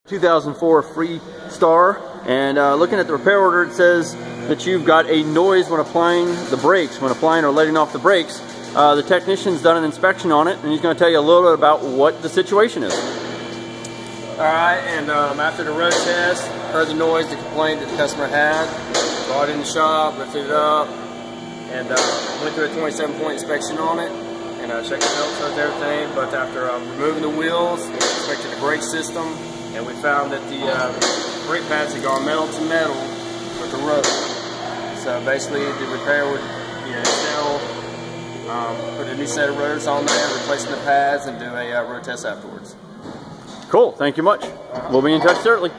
2004 Freestar, and looking at the repair order, it says that you've got a noise when applying the brakes, when applying or letting off the brakes. The technician's done an inspection on it, and he's going to tell you a little bit about what the situation is. Alright, and after the road test, heard the noise, the complaint that the customer had, brought it in the shop, lifted it up, and went through a 27-point inspection on it, and checked the belt, checked everything. But after removing the wheels, inspected the brake system, and we found that the brake pads had gone metal to metal with the road. So basically, the repair would install, put a new set of rotors on there, replacing the pads, and do a road test afterwards. Cool, thank you much. We'll be in touch shortly.